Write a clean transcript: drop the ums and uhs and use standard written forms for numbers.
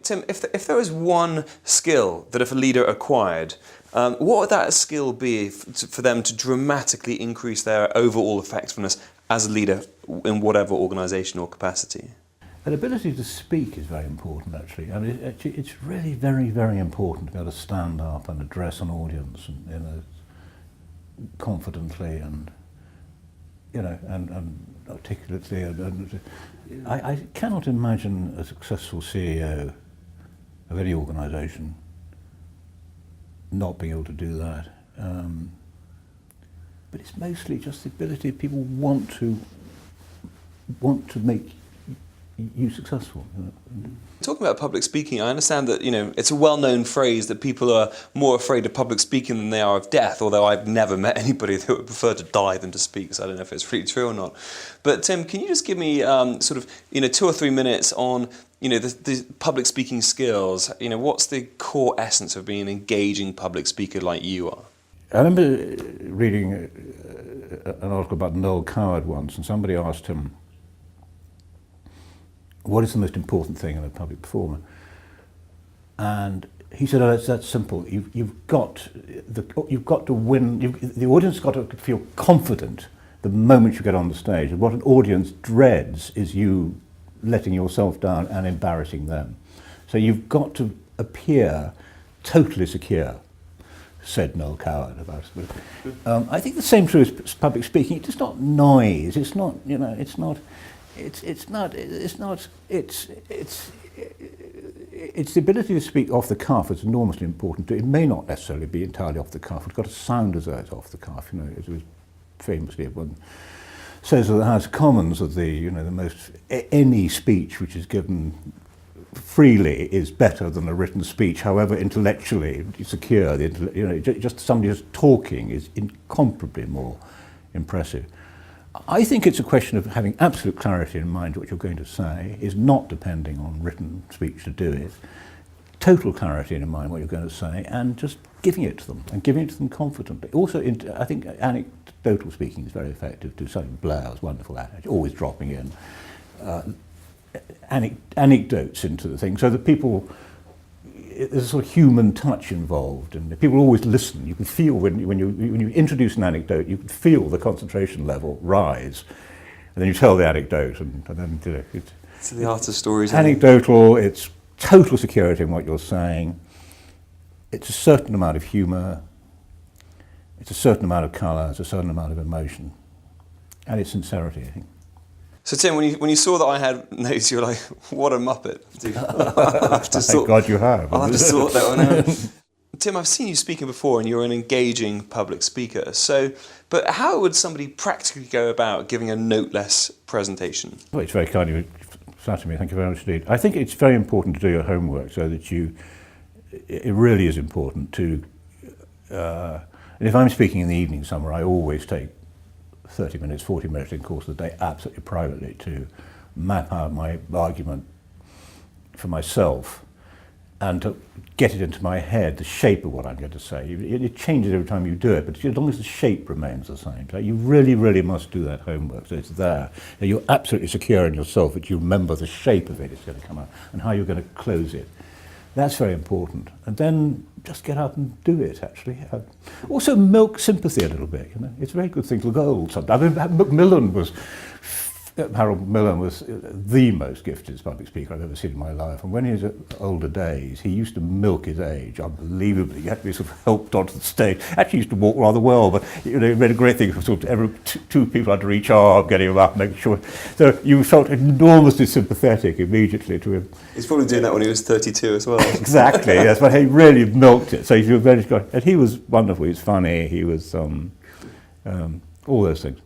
Tim, if there was one skill that if a leader acquired, what would that skill be for them to dramatically increase their overall effectiveness as a leader in whatever organisation or capacity? An ability to speak is very important, actually. I mean, it's really very, very important to be able to stand up and address an audience, and, you know, confidently and, you know, and articulately. I cannot imagine a successful CEO of any organisation not being able to do that. But it's mostly just the ability people want to make you successful. You know. Talking about public speaking, I understand that, you know, it's a well-known phrase that people are more afraid of public speaking than they are of death, although I've never met anybody that would prefer to die than to speak, so I don't know if it's really true or not. But Tim, can you just give me sort of, you know, 2 or 3 minutes on, you know, the public speaking skills? You know, what's the core essence of being an engaging public speaker like you are? I remember reading an article about Noel Coward once, and somebody asked him, what is the most important thing in a public performer? And he said, oh, that's simple. You've got to win. The audience has got to feel confident the moment you get on the stage. And what an audience dreads is you letting yourself down and embarrassing them. So you've got to appear totally secure, said Noel Coward about it. I think the same true as public speaking. It's not noise. It's not, you know, it's the ability to speak off the cuff is enormously important. It may not necessarily be entirely off the cuff. It's got to sound as though it's off the cuff. You know, it was famously one says of the House of Commons that the most any speech which is given freely is better than a written speech, however intellectually secure. Just somebody just talking is incomparably more impressive. I think it's a question of having absolute clarity in mind what you're going to say, is not depending on written speech to do it. Total clarity in mind what you're going to say, and just giving it to them, and giving it to them confidently. Also, I think anecdotal speaking is very effective too. Something Blair's wonderful at it, always dropping in anecdotes into the thing, so that people, there's a sort of human touch involved, and people always listen. You can feel when you introduce an anecdote, you can feel the concentration level rise, and then you tell the anecdote, and then you know, it's the art of stories. Anecdotal. It's total security in what you're saying. It's a certain amount of humour. It's a certain amount of colour. It's a certain amount of emotion, and it's sincerity, I think. So Tim, when you saw that I had notes, you were like, what a muppet. Thank God you have. I'll have to sort that one out. Tim, I've seen you speaking before, and you're an engaging public speaker. But how would somebody practically go about giving a noteless presentation? Well, it's very kind of you. Flatter me. Thank you very much indeed. I think it's very important to do your homework, so that it really is important to, and if I'm speaking in the evening somewhere, I always take 30 minutes, 40 minutes in the course of the day, absolutely privately, to map out my argument for myself and to get it into my head, the shape of what I'm going to say. It changes every time you do it, but as long as the shape remains the same, you really, really must do that homework, so it's there. You're absolutely secure in yourself that you remember the shape of it it's going to come out and how you're going to close it. That's very important. And then just get up and do it, actually. Also milk sympathy a little bit, you know. It's a very good thing to look old sometimes. I mean, Harold Millen was the most gifted public speaker I've ever seen in my life. And when he was at older days, he used to milk his age unbelievably. He had to be sort of helped onto the stage. Actually, he used to walk rather well, but you know, he made a great thing for sort of every two people under each arm, getting him up, making sure. So you felt enormously sympathetic immediately to him. He's probably doing that when he was 32 as well. Exactly, yes, but he really milked it. So he was very good. And he was wonderful. He was funny. He was all those things.